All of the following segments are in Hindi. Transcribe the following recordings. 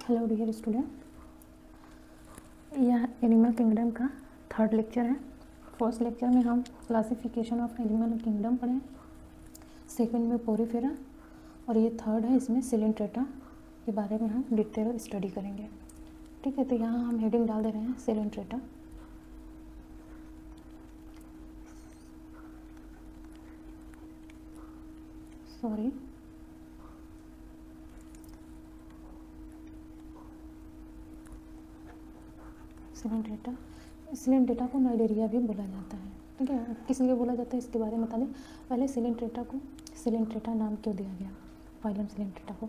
हेलो डियर स्टूडेंट, यह एनिमल किंगडम का थर्ड लेक्चर है। फर्स्ट लेक्चर में हम क्लासिफिकेशन ऑफ एनिमल किंगडम पढ़े, सेकंड में पोरीफेरा और ये थर्ड है, इसमें सिलेंट्रेटा के बारे में हम डिटेल स्टडी करेंगे। ठीक है, तो यहाँ हम हेडिंग डाल दे रहे हैं सिलेंट्रेटा। सॉरी, सिलेंट्रेटा को नाइडेरिया भी बोला जाता है। ठीक है, किस लिए बोला जाता है इसके बारे में बता दें। पहले सिलेंट्रेटा को सिलेंट्रेटा नाम क्यों दिया गया, फाइलम सिलेंट्रेटा को।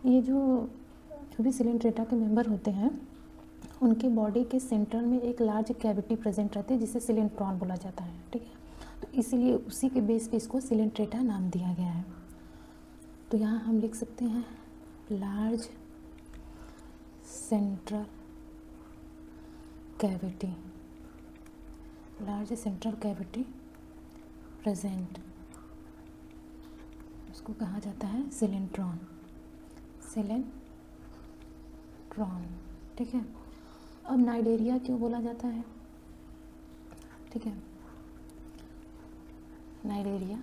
ये जो भी सिलेंट्रेटा के मेंबर होते हैं उनके बॉडी के सेंटर में एक लार्ज कैविटी प्रेजेंट रहती है जिसे सिलेंट्रॉन बोला जाता है। ठीक है, तो इसीलिए उसी के बेस पे इसको सिलेंट्रेटा नाम दिया गया है। तो यहाँ हम लिख सकते हैं large central cavity, large central cavity present, उसको कहा जाता है सिलेंट्रॉन, सिलेंट्रॉन। ठीक है, अब नाइडेरिया क्यों बोला जाता है। ठीक है, नाइडेरिया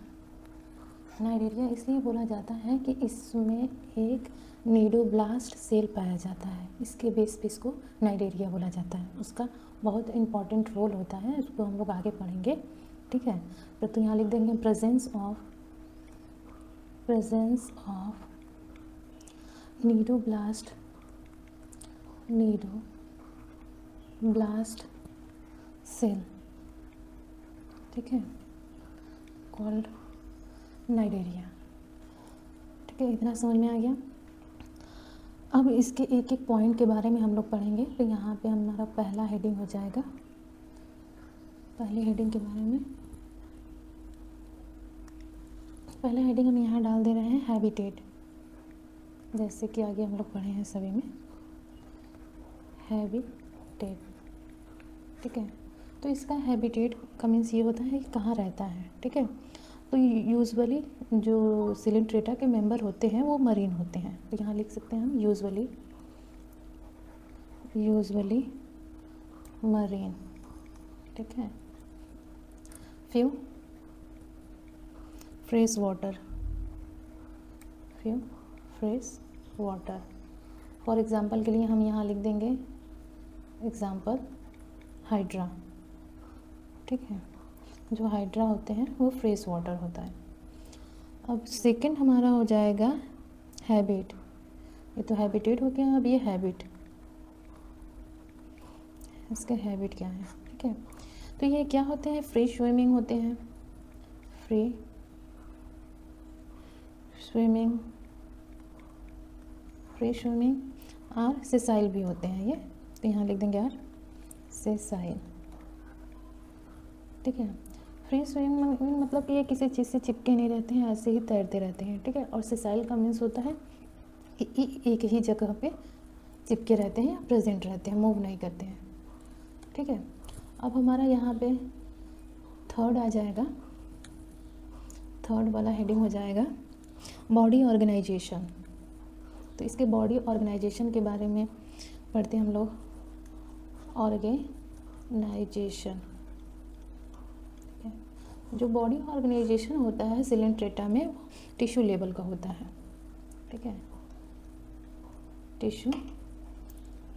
इसलिए बोला जाता है कि इसमें एक नीडोब्लास्ट सेल पाया जाता है, इसके बेस पे इसको नाइडेरिया बोला जाता है। उसका बहुत इम्पॉर्टेंट रोल होता है, उसको हम लोग आगे पढ़ेंगे। ठीक है, तो यहाँ लिख देंगे प्रेजेंस ऑफ नीडोब्लास्ट सेल। ठीक है, कॉल्ड नाइडेरिया। ठीक है, इतना समझ में आ गया। अब इसके एक एक पॉइंट के बारे में हम लोग पढ़ेंगे। तो यहाँ पे हमारा पहला हेडिंग हो जाएगा, पहली हेडिंग के बारे में पहला हेडिंग हम यहाँ डाल दे रहे हैं हैबिटेट, जैसे कि आगे हम लोग पढ़े हैं सभी में हैबिटेट। ठीक है, तो इसका हैबिटेट का मीन्स ये होता है कि कहाँ रहता है। ठीक है, तो यूजुअली जो सिलेंट्रेटा के मेंबर होते हैं वो मरीन होते हैं। तो यहाँ लिख सकते हैं हम यूजुअली मरीन। ठीक है, few fresh water. For example के लिए हम यहाँ लिख देंगे एग्जांपल हाइड्रा। ठीक है, जो हाइड्रा होते हैं वो फ्रेश वाटर होता है। अब सेकंड हमारा हो जाएगा हैबिट। ये तो हैबिटेट हो गया, अब ये हैबिट, इसका हैबिट क्या है। ठीक है, तो ये क्या होते हैं, फ्री स्विमिंग होते हैं, फ्री स्विमिंग और सेसाइल भी होते हैं ये। तो यहाँ लिख देंगे यार सेसाइल। ठीक है, फ्री स्विमिंग मतलब कि ये किसी चीज़ से चिपके नहीं रहते हैं, ऐसे ही तैरते रहते हैं। ठीक है, और सेसाइल का मीन्स होता है कि एक ही जगह पे चिपके रहते हैं या प्रेजेंट रहते हैं, मूव नहीं करते हैं। ठीक है, अब हमारा यहाँ पे थर्ड आ जाएगा, थर्ड वाला हेडिंग हो जाएगा बॉडी ऑर्गेनाइजेशन। तो इसके बॉडी ऑर्गेनाइजेशन के बारे में पढ़ते हैं हम लोग, ऑर्गेनाइजेशन। जो बॉडी ऑर्गेनाइजेशन होता है सिलेंट्रेटा में टिश्यू लेवल का होता है। ठीक है, टिश्यू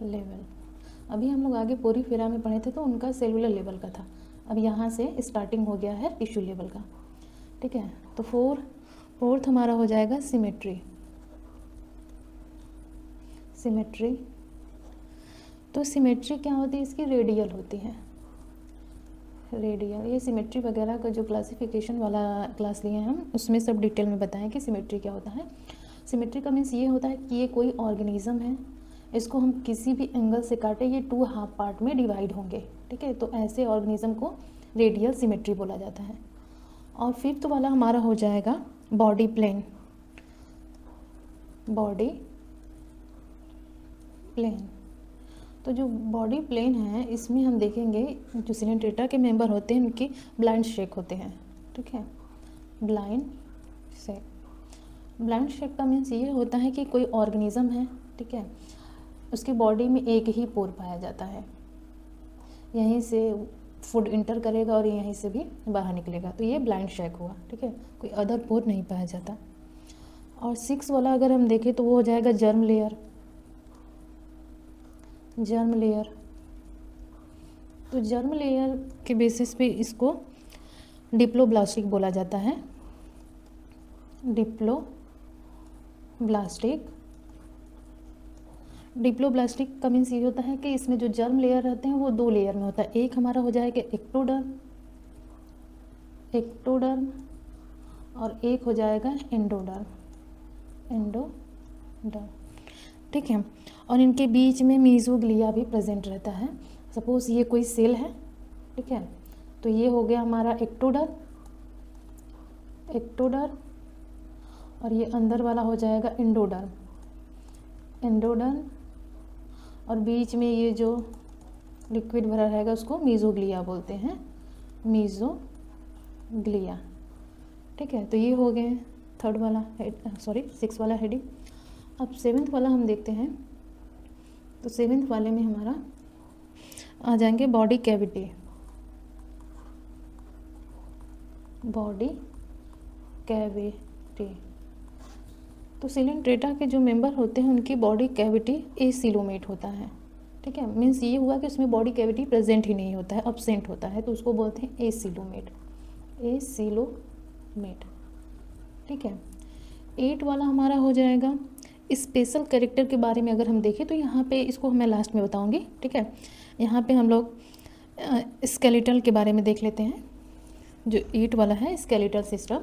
लेवल। अभी हम लोग आगे पोरीफेरा में पढ़े थे तो उनका सेलुलर लेवल का था, अब यहाँ से स्टार्टिंग हो गया है टिश्यू लेवल का। ठीक है, तो फोर्थ हमारा हो जाएगा सिमेट्री। तो सिमेट्री क्या होती है, इसकी रेडियल होती है, रेडियल। ये सिमेट्री वगैरह का जो क्लासिफिकेशन वाला क्लास लिए हैं हम, उसमें सब डिटेल में बताएं कि सिमेट्री क्या होता है। सिमेट्री का मीन्स ये होता है कि ये कोई ऑर्गेनिज्म है, इसको हम किसी भी एंगल से काटे ये 2 हाफ पार्ट में डिवाइड होंगे। ठीक है, तो ऐसे ऑर्गेनिज्म को रेडियल सिमेट्री बोला जाता है। और फिफ्थ वाला हमारा हो जाएगा बॉडी प्लेन। तो जो बॉडी प्लेन है इसमें हम देखेंगे जो सिलेंट्रेटा के मेंबर होते हैं उनकी ब्लाइंड शेक होते हैं। ठीक है, ब्लाइंड शेक का मीन्स ये होता है कि कोई ऑर्गेनिज्म है ठीक है। उसकी बॉडी में एक ही पोर पाया जाता है, यहीं से फूड इंटर करेगा और यहीं से भी बाहर निकलेगा, तो ये ब्लाइंड शैक हुआ, ठीक है, कोई अदर पोर नहीं पाया जाता। और 6 वाला अगर हम देखें तो वो हो जाएगा जर्म लेयर। जर्म लेयर, तो जर्म लेयर के बेसिस पे इसको डिप्लोब्लास्टिक बोला जाता है। डिप्लोब्लास्टिक का मीन्स ये होता है कि इसमें जो जर्म लेयर रहते हैं वो 2 लेयर में होता है। एक हमारा हो जाएगा एक्टोडर्म और एक हो जाएगा एंडोडर्म, ठीक है। और इनके बीच में मीजोग्लिया भी प्रेजेंट रहता है। सपोज ये कोई सेल है, ठीक है, तो ये हो गया हमारा एक्टोडर्म और ये अंदर वाला हो जाएगा एंडोडर्म और बीच में ये जो लिक्विड भरा रहेगा उसको मीजोग्लिया बोलते हैं, मीजोग्लिया, ठीक है। तो ये हो गए 6 वाला हेडिंग। अब 7th वाला हम देखते हैं। तो 7th वाले में हमारा आ जाएंगे बॉडी कैविटी। तो सिलेंट्रेटा के जो मेंबर होते हैं उनकी बॉडी कैविटी एसिलोमेट होता है, ठीक है। मीन्स ये हुआ कि उसमें बॉडी कैविटी प्रेजेंट ही नहीं होता है, अब्सेंट होता है, तो उसको बोलते हैं एसिलोमेट, ठीक है। 8 वाला हमारा हो जाएगा स्पेशल कैरेक्टर के बारे में। अगर हम देखें तो यहाँ पे इसको मैं लास्ट में बताऊँगी, ठीक है। यहाँ पे हम लोग स्केलेटल के बारे में देख लेते हैं। जो 8 वाला है स्केलेटल सिस्टम,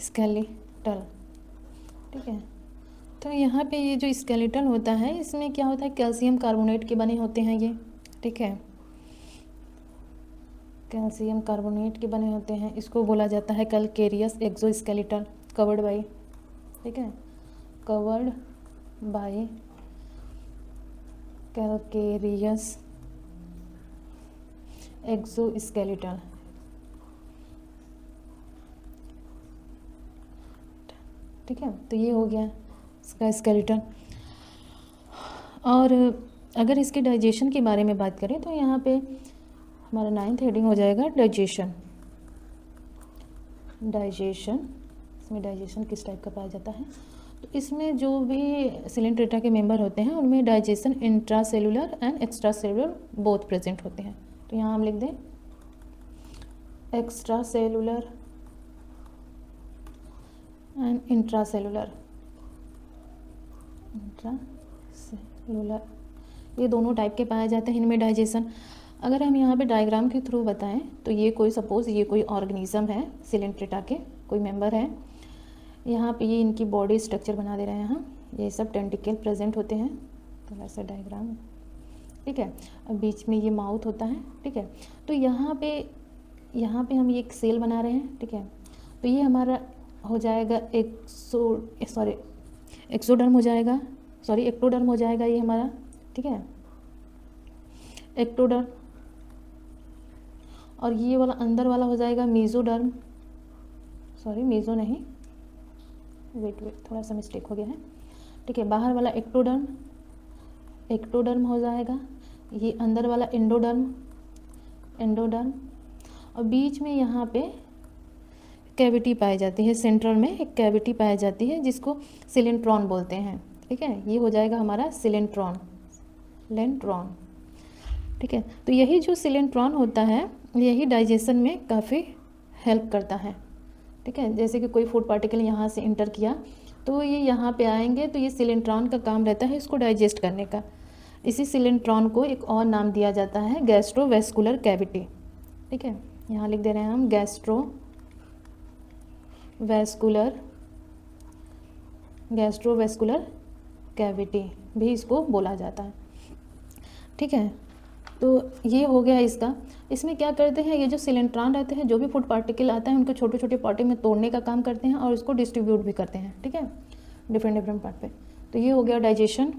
स्केलेटल, ठीक है। तो यहाँ पे ये जो स्केलेटल होता है इसमें क्या होता है, कैल्शियम कार्बोनेट के बने होते हैं ये, ठीक है, कैल्शियम कार्बोनेट के बने होते हैं। इसको बोला जाता है कैलकेरियस एक्सोस्केलेटल, कवर्ड बाय, ठीक है, कवर्ड बाय कैलकेरियस एक्सोस्केलेटल, ठीक है। तो ये हो गया इसका स्केलेटन। और अगर इसके डाइजेशन के बारे में बात करें तो यहाँ पे हमारा 9th हेडिंग हो जाएगा डाइजेशन। इसमें डाइजेशन किस टाइप का पाया जाता है, तो इसमें जो भी सिलेंट्रेटा के मेंबर होते हैं उनमें digestion intracellular and extra cellular both present होते हैं। तो यहाँ हम लिख दें एक्स्ट्रा सेलुलर एंड इंट्रासेलुलर, ये दोनों टाइप के पाए जाते हैं इनमें डाइजेशन। अगर हम यहाँ पे डायग्राम के थ्रू बताएं तो ये कोई सपोज ये कोई ऑर्गेनिज्म है, सिलेंट्रेटा के कोई मेंबर है, यहाँ पे ये इनकी बॉडी स्ट्रक्चर बना दे रहे हैं हम, ये सब टेंटिकल प्रेजेंट होते हैं, तो वैसा डायग्राम, ठीक है। अब बीच में ये माउथ होता है, ठीक है। तो यहाँ पे हम ये एक सेल बना रहे हैं, ठीक है। तो ये हमारा हो जाएगा एक्टोडर्म हो जाएगा ये हमारा, ठीक है, एक्टोडर्म। और ये वाला अंदर वाला हो जाएगा मेसोडर्म, मेसो नहीं, वेट थोड़ा सा मिस्टेक हो गया है, ठीक है। बाहर वाला एक्टोडर्म हो जाएगा, ये अंदर वाला एंडोडर्म और बीच में यहाँ पे कैविटी पाई जाती है, सेंट्रल में एक कैविटी पाई जाती है जिसको सिलेंट्रॉन बोलते हैं, ठीक है। ये हो जाएगा हमारा सिलेंट्रॉन, ठीक है। तो यही जो सिलेंट्रॉन होता है यही डाइजेशन में काफ़ी हेल्प करता है, ठीक है। जैसे कि कोई फूड पार्टिकल यहाँ से इंटर किया तो ये यहाँ पे आएंगे, तो ये सिलेंट्रॉन का काम रहता है इसको डाइजेस्ट करने का। इसी सिलेंट्रॉन को एक और नाम दिया जाता है गैस्ट्रोवेस्कुलर कैविटी, ठीक है। यहाँ लिख दे रहे हैं हम गैस्ट्रोवेस्कुलर कैविटी भी इसको बोला जाता है, ठीक है। तो ये हो गया इसका। इसमें क्या करते हैं, ये जो सिलेंट्रॉन रहते हैं जो भी फूड पार्टिकल आता है उनको छोटे छोटे पार्टी में तोड़ने का काम करते हैं और इसको डिस्ट्रीब्यूट भी करते हैं, ठीक है, डिफरेंट पार्ट पे। तो ये हो गया डाइजेशन।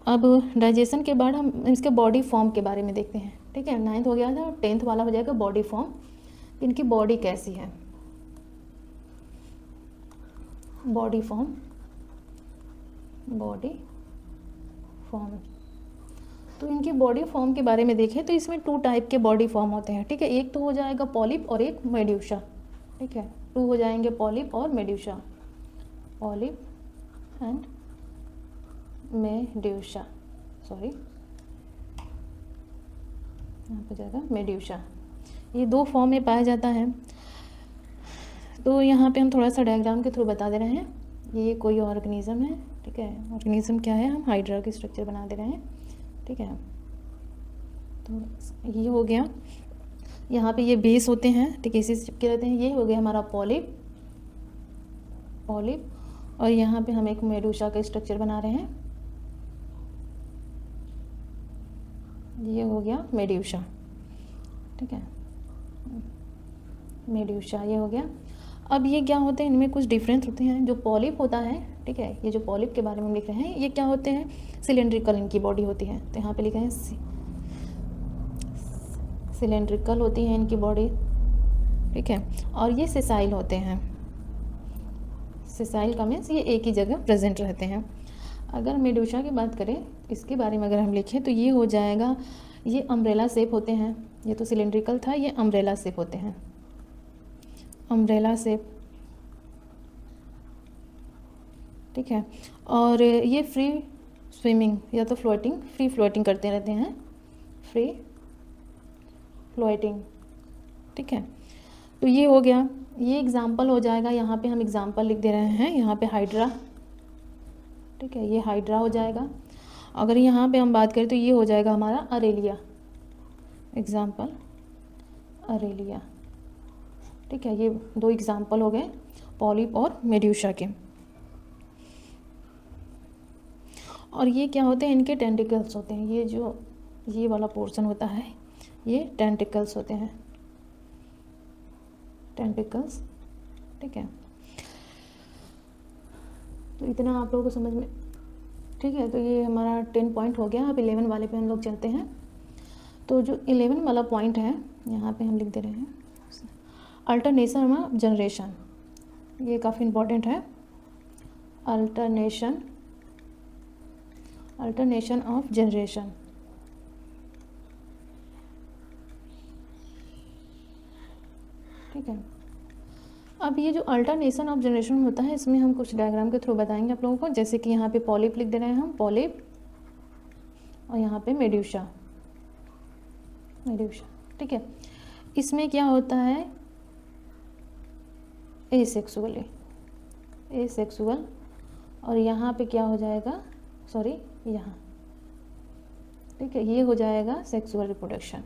अब डाइजेशन के बाद हम इसके बॉडी फॉर्म के बारे में देखते हैं, ठीक है। 9th हो गया था, 10th वाला हो जाएगा बॉडी फॉर्म। इनकी बॉडी कैसी है, बॉडी फॉर्म बॉडी फॉर्म। तो इनकी बॉडी फॉर्म के बारे में देखें तो इसमें 2 टाइप के बॉडी फॉर्म होते हैं, ठीक है। एक तो हो जाएगा पॉलिप और एक मेड्यूसा, ठीक है। 2 हो जाएंगे पॉलिप और medusa, polyp and medusa, sorry यहाँ पे जाएगा मेड्यूसा। ये 2 फॉर्म में पाया जाता है। तो यहाँ पे हम थोड़ा सा डायग्राम के थ्रू बता दे रहे हैं। ये कोई ऑर्गेनिज्म है, ठीक है। ऑर्गेनिज्म क्या है, हम हाइड्रा की स्ट्रक्चर बना दे रहे हैं, ठीक है। तो ये हो गया, यहाँ पे ये बेस होते हैं, ठीक है, इसी से चिपके रहते हैं। ये हो गया हमारा पॉलिप, पॉलिप, और यहाँ पे हम एक मेडूसा का स्ट्रक्चर बना रहे हैं। ये हो गया मेड्यूसा, ठीक है, मेड्यूसा ये हो गया। अब ये क्या होते हैं, इनमें कुछ डिफरेंस होते हैं। जो पॉलिप होता है, ठीक है, ये जो पॉलिप के बारे में हम लिख रहे हैं, ये क्या होते हैं, सिलेंड्रिकल इनकी बॉडी होती है। तो यहाँ पे लिखा है सिलेंड्रिकल होती है इनकी बॉडी, ठीक है। और ये सेसाइल होते हैं। सेसाइल का मीन्स ये एक ही जगह प्रेजेंट रहते हैं। अगर मेडूसा की बात करें, इसके बारे में अगर हम लिखें तो ये हो जाएगा, ये अम्ब्रेला शेप होते हैं। ये तो सिलेंड्रिकल था, ये अम्ब्रेला शेप होते हैं, अम्ब्रेला शेप, ठीक है। और ये फ्री स्विमिंग या तो फ्लोटिंग, फ्री फ्लोटिंग करते रहते हैं, फ्री फ्लोटिंग, ठीक है। तो ये हो गया, ये एग्जाम्पल हो जाएगा। यहाँ पे हम एग्जाम्पल लिख दे रहे हैं, यहाँ पे हाइड्रा, ठीक है, ये हाइड्रा हो जाएगा। अगर यहाँ पे हम बात करें तो ये हो जाएगा हमारा अरेलिया, एग्जाम्पल अरेलिया, ठीक है। ये 2 एग्जाम्पल हो गए पॉलिप और मेड्यूसा के। और ये क्या होते हैं, इनके टेंटिकल्स होते हैं। ये जो ये वाला पोर्शन होता है, ये टेंटिकल्स होते हैं, टेंटिकल्स, ठीक है। तो इतना आप लोगों को समझ में, ठीक है। तो ये हमारा 10 पॉइंट हो गया। अब 11 वाले पे हम लोग चलते हैं। तो जो 11 वाला पॉइंट है, यहाँ पे हम लिख दे रहे हैं अल्टरनेशन ऑफ जनरेशन। ये काफ़ी इम्पोर्टेंट है, अल्टरनेशन ऑफ जनरेशन, ठीक है। अब ये जो अल्टरनेशन ऑफ जनरेशन होता है, इसमें हम कुछ डायग्राम के थ्रू बताएंगे आप लोगों को। जैसे कि यहाँ पे पॉलिप लिख दे रहे हैं हम, पॉलिप, और यहाँ पे मेड्यूसा, मेड्यूसा, ठीक है। इसमें क्या होता है, एसेक्सुअल, एसेक्सुअल, और यहाँ पे क्या हो जाएगा, सॉरी यहाँ, ठीक है, ये हो जाएगा सेक्सुअल रिप्रोडक्शन,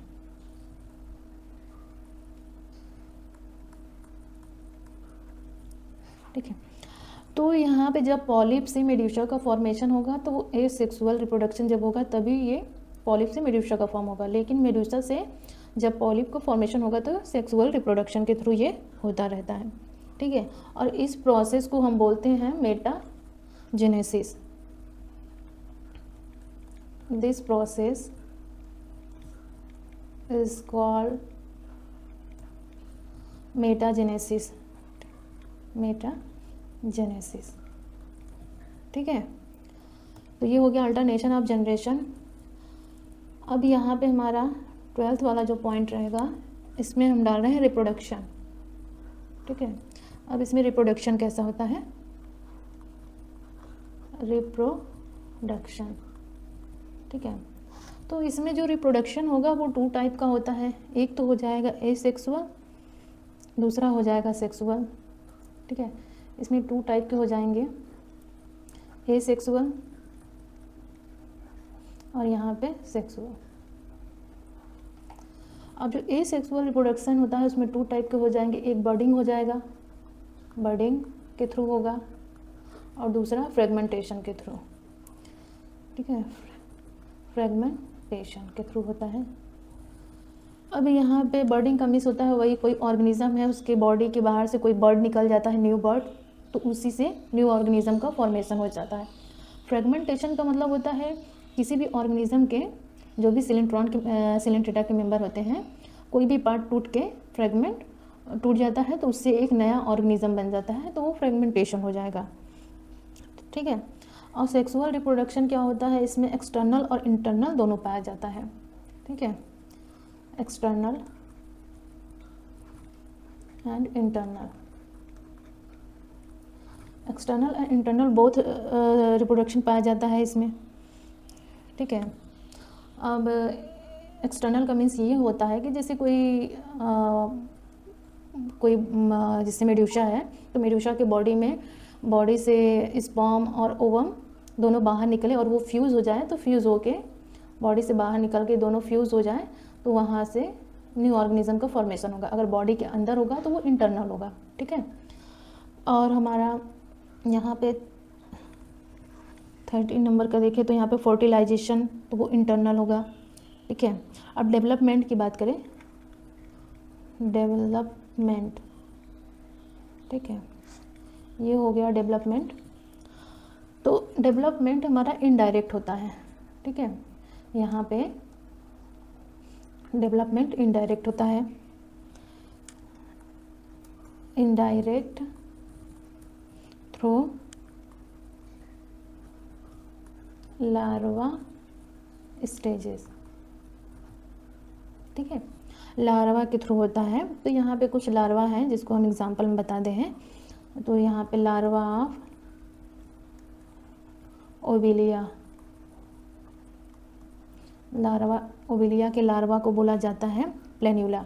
ठीक है। तो यहाँ पे जब पॉलिप से मेड्यूसा का फॉर्मेशन होगा तो वो एसेक्सुअल रिप्रोडक्शन जब होगा तभी ये पॉलिप से मेड्यूसा का फॉर्म होगा। लेकिन मेड्यूसा से जब पॉलिप का फॉर्मेशन होगा तो सेक्सुअल रिप्रोडक्शन के थ्रू ये होता रहता है, ठीक है। और इस प्रोसेस को हम बोलते हैं metagenesis. This process is called metagenesis, metagenesis, ठीक है। तो ये हो गया अल्टरनेशन ऑफ जनरेशन। अब यहाँ पे हमारा 12th वाला जो पॉइंट रहेगा, इसमें हम डाल रहे हैं रिप्रोडक्शन, ठीक है। अब इसमें रिप्रोडक्शन कैसा होता है, रिप्रोडक्शन, ठीक है। तो इसमें जो रिप्रोडक्शन होगा वो 2 टाइप का होता है। एक तो हो जाएगा एसेक्सुअल, दूसरा हो जाएगा सेक्सुअल, ठीक है। इसमें 2 टाइप के हो जाएंगे, एसेक्सुअल और यहाँ पे सेक्सुअल। अब जो एसेक्सुअल रिप्रोडक्शन होता है उसमें 2 टाइप के हो जाएंगे। एक बर्डिंग हो जाएगा, बर्डिंग के थ्रू होगा, और दूसरा फ्रेगमेंटेशन के थ्रू, ठीक है, फ्रेगमेंटेशन के थ्रू होता है। अब यहाँ पे बर्डिंग का मिस होता है, वही कोई ऑर्गेनिज्म है, उसके बॉडी के बाहर से कोई बर्ड निकल जाता है, न्यू बर्ड, तो उसी से न्यू ऑर्गेनिज्म का फॉर्मेशन हो जाता है। फ्रेगमेंटेशन का मतलब होता है किसी भी ऑर्गेनिज्म के जो भी सिलेंट्रेटा के मेंबर होते हैं, कोई भी पार्ट टूट के फ्रेगमेंट टूट जाता है तो उससे एक नया ऑर्गेनिज्म बन जाता है, तो वो फ्रेगमेंटेशन हो जाएगा, ठीक है। और सेक्सुअल रिप्रोडक्शन क्या होता है, इसमें एक्सटर्नल और इंटरनल दोनों पाया जाता है, ठीक है, external and internal, external and internal both reproduction पाया जाता है इसमें, ठीक है। अब एक्सटर्नल का मीन्स ये होता है कि जैसे कोई जैसे मेड्यूसा है, तो मेड्यूसा के बॉडी से स्पर्म और ओवम दोनों बाहर निकले और वो फ्यूज़ हो जाए, तो फ्यूज़ होके बॉडी से बाहर निकल के दोनों फ्यूज़ हो जाए, तो वहाँ से न्यू ऑर्गेनिज्म का फॉर्मेशन होगा। अगर बॉडी के अंदर होगा तो वो इंटरनल होगा, ठीक है। और हमारा यहाँ पे 13 नंबर का देखें तो यहाँ पे फर्टिलाइजेशन, तो वो इंटरनल होगा, ठीक है। अब डेवलपमेंट की बात करें, डेवलपमेंट, ठीक है, ये हो गया डेवलपमेंट। तो डेवलपमेंट हमारा इनडायरेक्ट होता है, ठीक है, यहाँ पे डेवलपमेंट इनडायरेक्ट होता है, इनडायरेक्ट थ्रू लार्वा स्टेजेस, ठीक है, लार्वा के थ्रू होता है। तो यहाँ पे कुछ लार्वा हैं जिसको हम एग्जांपल में बता दे हैं। तो यहाँ पे लार्वा ऑफ ओविलिया, लार्वा ओविलिया के लार्वा को बोला जाता है प्लेन्यूला,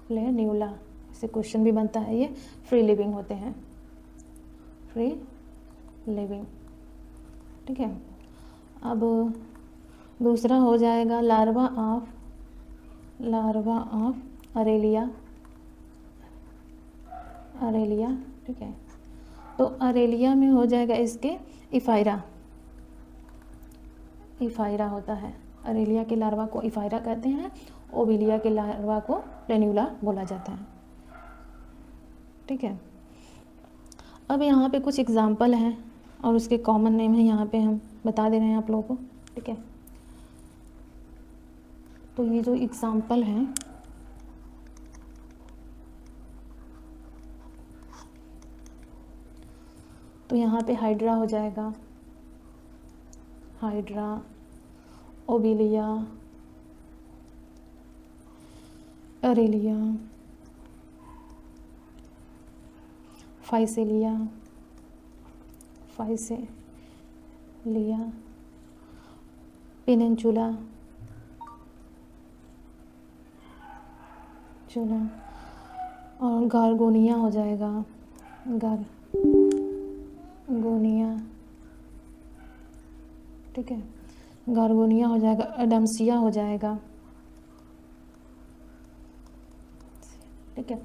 प्लेन्यूला। इससे क्वेश्चन भी बनता है, ये फ्री लिविंग होते हैं, फ्री लिविंग, ठीक है। अब दूसरा हो जाएगा लार्वा ऑफ अरेलिया, अरेलिया, ठीक है। तो अरेलिया में हो जाएगा इसके इफायरा, इफायरा होता है, अरेलिया के लार्वा को इफायरा कहते हैं, ओविलिया के लार्वा को प्लेन्यूला बोला जाता है, ठीक है। अब यहाँ पे कुछ एग्जाम्पल हैं और उसके कॉमन नेम है, यहाँ पे हम बता दे रहे हैं आप लोगों को, ठीक है। तो ये जो एग्जाम्पल हैं, तो यहाँ पे हाइड्रा हो जाएगा, Hydra, Obelia, Aurelia, Physalia, Physalia, पेनिनसुला, चुला, और गार्गोनिया हो जाएगा, गार्गोनिया, ठीक है, गार्गोनिया हो जाएगा, एडम्सिया हो जाएगा, ठीक है।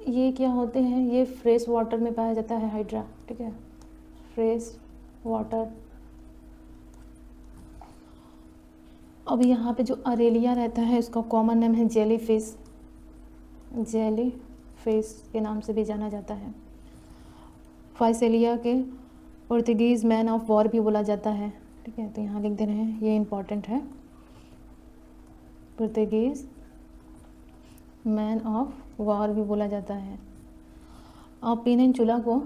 ये क्या होते हैं, ये फ्रेश वाटर में पाया जाता है हाइड्रा, ठीक है, फ्रेश वाटर। अब यहाँ पे जो अरेलिया रहता है उसका कॉमन नेम है जेली फिश, जेली फिश के नाम से भी जाना जाता है। फाइसेलिया के पुर्तगीज़ मैन ऑफ वॉर भी बोला जाता है, ठीक है, तो यहाँ लिख दे रहे हैं, ये इम्पॉर्टेंट है, पुर्तगीज़ मैन ऑफ वॉर भी बोला जाता है। और पेनिनसुला को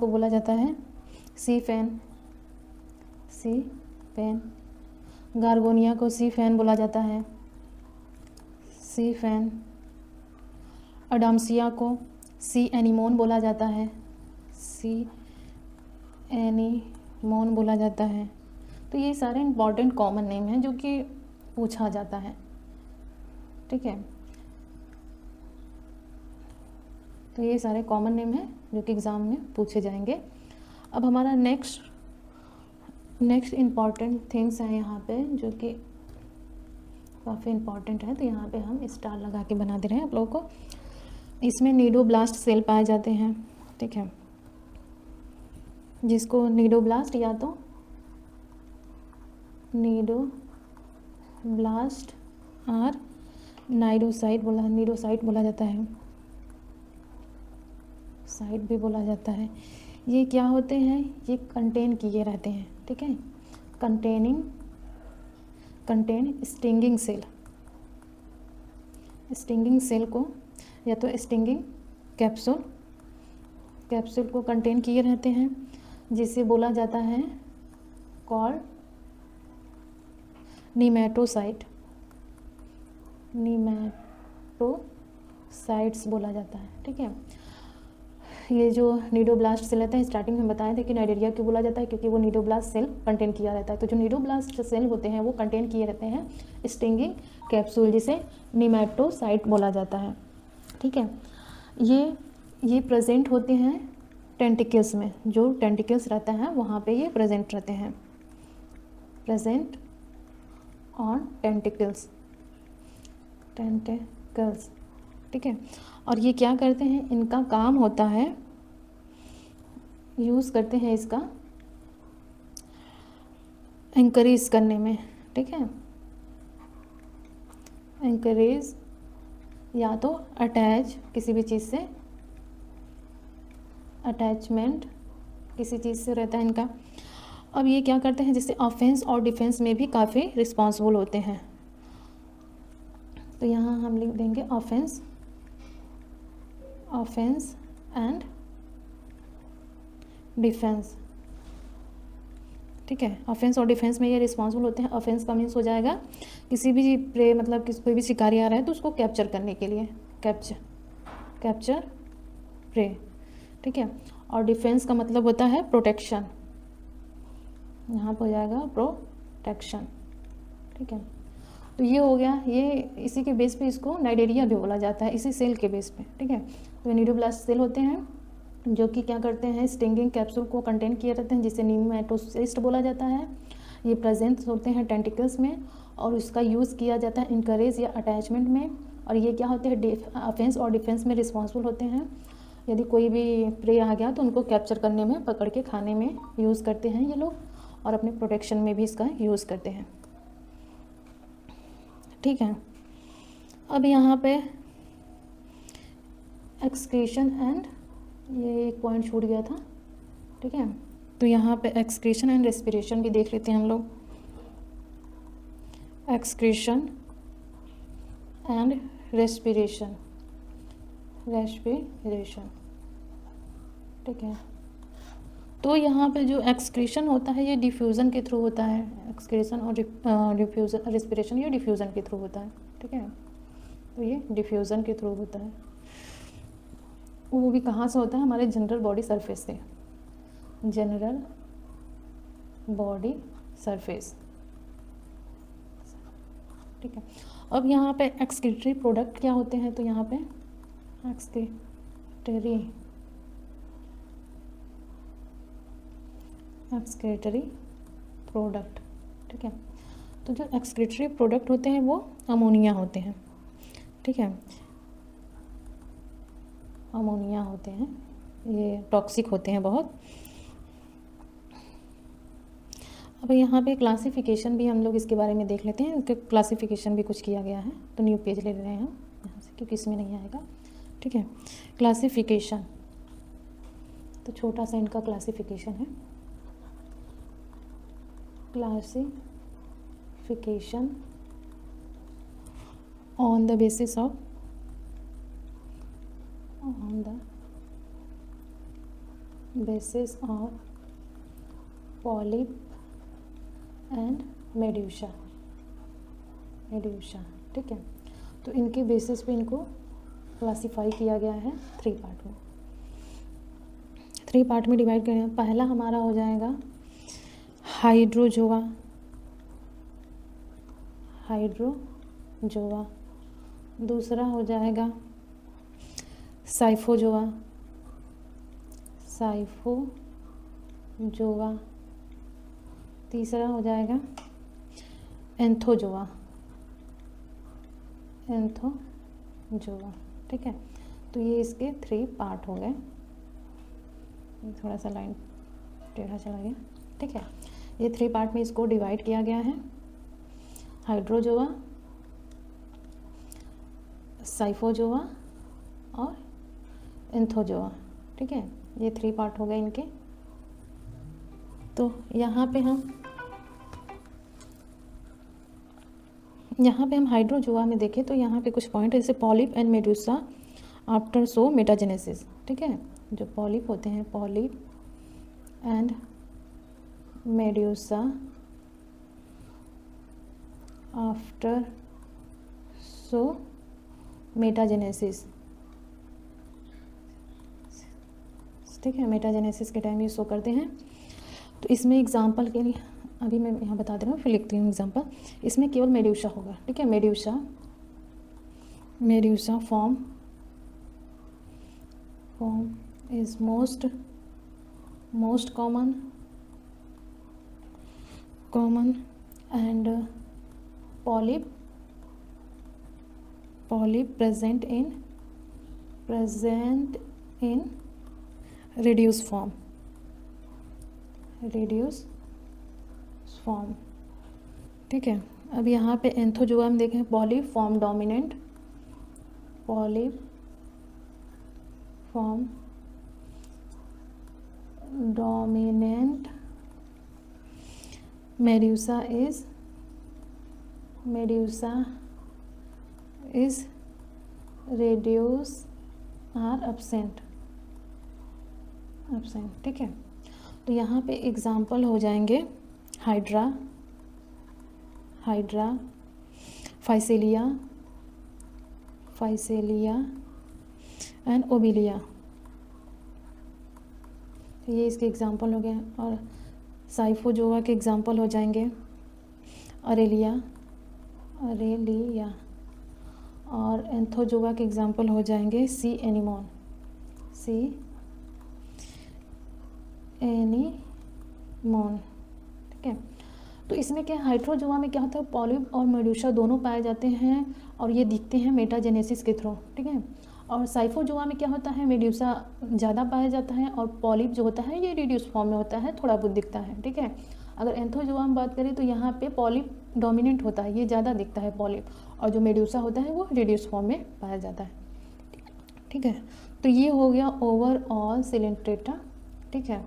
बोला जाता है सी फैन, सी फैन। गार्गोनिया को सी फैन बोला जाता है, सी फैन। अडाम्सिया को सी एनीमोन बोला जाता है, सी एनीमोन बोला जाता है। तो ये सारे इम्पॉर्टेंट कॉमन नेम हैं जो कि पूछा जाता है, ठीक है। तो ये सारे कॉमन नेम हैं जो कि एग्ज़ाम में पूछे जाएंगे। अब हमारा नेक्स्ट इम्पॉर्टेंट थिंग्स हैं यहाँ पे जो कि काफ़ी इम्पॉर्टेंट है। तो यहाँ पे हम स्टार लगा के बना दे रहे हैं आप लोगों को। इसमें नीडोब्लास्ट सेल पाए जाते हैं, ठीक है, जिसको नीडोब्लास्ट या तो नीडोब्लास्ट और नीडोसाइट बोला जाता है, साइट भी बोला जाता है। ये क्या होते हैं, ये कंटेन किए रहते हैं, ठीक है, कंटेन स्टिंगिंग सेल को या तो स्टिंगिंग कैप्सूल, कैप्सूल को कंटेन किए रहते हैं, जिसे बोला जाता है कॉल्ड नीमेटोसाइट, नीमेटोसाइट्स बोला जाता है। ठीक है, ये जो नीडोब्लास्ट सेल रहता है, स्टार्टिंग में बताए थे कि नाइडेरिया क्यों बोला जाता है, क्योंकि वो नीडोब्लास्ट सेल कंटेन किया रहता है। तो जो नीडोब्लास्ट सेल होते हैं वो कंटेन किए रहते हैं स्टिंगिंग कैप्सूल, जिसे नीमेटोसाइट बोला जाता है। ठीक है, ये प्रेजेंट होते हैं टेंटिकल्स में, जो टेंटिकल्स रहता है वहाँ पे ये प्रेजेंट रहते हैं, प्रेजेंट ऑन टेंटिकल्स। ठीक है, और ये क्या करते हैं, इनका काम होता है, यूज़ करते हैं इसका एंकरेज करने में। ठीक है, एंकरेज या तो अटैच किसी भी चीज़ से, अटैचमेंट किसी चीज़ से रहता है इनका। अब ये क्या करते हैं, जैसे ऑफेंस और डिफेंस में भी काफ़ी रिस्पॉन्सिबल होते हैं। तो यहाँ हम लिख देंगे ऑफेंस, ऑफेंस एंड डिफेंस। ठीक है, ऑफेंस और डिफेंस में ये रिस्पॉन्सिबल होते हैं। ऑफेंस का मीन्स हो जाएगा किसी भी प्रे, मतलब कोई भी शिकारी आ रहा है तो उसको कैप्चर करने के लिए, कैप्चर प्रे। ठीक है, और डिफेंस का मतलब होता है प्रोटेक्शन, यहाँ पर हो जाएगा प्रोटेक्शन। ठीक है, तो ये हो गया, ये इसी के बेस पे इसको नाइडेरिया भी बोला जाता है, इसी सेल के बेस पे। ठीक है, तो नीडोब्लास्ट सेल होते हैं जो कि क्या करते हैं, स्टिंगिंग कैप्सूल को कंटेन किए रहते हैं, जिसे नीमेटोसिस्ट बोला जाता है। ये प्रेजेंट होते हैं टेंटिकल्स में, और इसका यूज़ किया जाता है इनकरेज या अटैचमेंट में। और ये क्या होते हैं, ऑफेंस और डिफेंस में रिस्पॉन्सिबल होते हैं। यदि कोई भी प्रे आ गया तो उनको कैप्चर करने में, पकड़ के खाने में यूज़ करते हैं ये लोग, और अपने प्रोटेक्शन में भी इसका यूज़ करते हैं। ठीक है, अब यहाँ पे एक्सक्रीशन एंड, ये एक पॉइंट छूट गया था। ठीक है, तो यहाँ पे एक्सक्रीशन एंड रेस्पिरेशन भी देख लेते हैं हम लोग। एक्सक्रीशन एंड रेस्पिरेशन, ठीक है, तो यहाँ पे जो एक्सक्रीशन होता है ये डिफ्यूज़न के थ्रू होता है। एक्सक्रीशन और डिफ्यूज़न, रेस्पिरेशन ये डिफ्यूज़न के थ्रू होता है। ठीक है, तो ये डिफ्यूज़न के थ्रू होता है। वो भी कहाँ से होता है, हमारे जनरल बॉडी सरफेस से, जनरल बॉडी सरफेस। ठीक है, अब यहाँ पे एक्सक्रीटरी प्रोडक्ट क्या होते हैं, तो यहाँ पे एक्सक्रीटरी प्रोडक्ट। ठीक है, तो जो एक्सक्रीटरी प्रोडक्ट होते हैं वो अमोनिया होते हैं। ठीक है, अमोनिया होते हैं, ये टॉक्सिक होते हैं बहुत। अब यहाँ पे क्लासिफिकेशन भी हम लोग इसके बारे में देख लेते हैं, उसके क्लासिफिकेशन भी कुछ किया गया है। तो न्यू पेज ले रहे हैं हम यहाँ से, क्योंकि इसमें नहीं आएगा। ठीक है, क्लासिफिकेशन, तो छोटा सा इनका क्लासिफिकेशन है। Classification on the basis of, on the basis of polyp and medusa। ठीक है, तो इनके बेसिस पे इनको क्लासिफाई किया गया है 3 पार्ट में। 3 पार्ट में डिवाइड करें। पहला हमारा हो जाएगा हाइड्रोजोआ, दूसरा हो जाएगा साइफोजोआ, तीसरा हो जाएगा एंथोजोआ। ठीक है, तो ये इसके 3 पार्ट हो गए। थोड़ा सा लाइन टेढ़ा चला गया। ठीक है, ये 3 पार्ट में इसको डिवाइड किया गया है, हाइड्रोजोआ, साइफोजोआ और एंथोजोआ। ठीक है, ये 3 पार्ट हो गए इनके। तो यहाँ पे हम हाइड्रोजोआ में देखें तो यहाँ पे कुछ पॉइंट, जैसे polyp and Medusa after so metagenesis, ठीक है। जो पॉलिप होते हैं, polyp and medusa after so metagenesis, ठीक है, मेटाजेनेसिस के टाइम ये शो करते हैं। तो इसमें एग्जांपल के लिए अभी मैं यहाँ बता दे रहा हूँ, फिर लिखती हूँ एग्जांपल। इसमें केवल मेड्यूसा होगा, ठीक है। Medusa form is most common and polyp present in reduced form, ठीक है। अब यहाँ पे एंथोजोआ देखें, polyp form dominant medusa is reduce or absent, ठीक है। तो यहाँ पे एग्जाम्पल हो जाएंगे हाइड्रा, फाइसेलिया एंड ओबिलिया, ये इसके एग्जाम्पल हो गए। और साइफोजोआ के एग्जाम्पल हो जाएंगे अरेलिया, और एंथोजोआ के एग्जाम्पल हो जाएंगे सी एनीमोन, ठीक है। तो इसमें क्या, हाइड्रोजोआ में क्या होता है, पॉलिप और मेड्यूसा दोनों पाए जाते हैं और ये दिखते हैं मेटाजेनेसिस के थ्रू, ठीक है। और साइफोजोआ में क्या होता है, मेड्यूसा ज़्यादा पाया जाता है और पॉलिप जो होता है ये रिड्यूस फॉर्म में होता है, थोड़ा बहुत दिखता है, ठीक है। अगर एंथोजोआ में बात करें तो यहाँ पे पॉलिप डोमिनेंट होता है, ये ज़्यादा दिखता है पॉलिप, और जो मेड्यूसा होता है वो रिड्यूस फॉर्म में पाया जाता है, ठीक है। तो ये हो गया ओवरऑल सिलेंट्रेटा, ठीक है।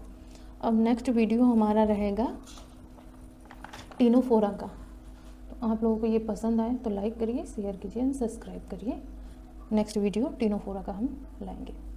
अब नेक्स्ट वीडियो हमारा रहेगा टिनोफोरा का। तो आप लोगों को ये पसंद आए तो लाइक करिए, शेयर कीजिए एंड सब्सक्राइब करिए। नेक्स्ट वीडियो टिनोफोरा का हम लाएंगे।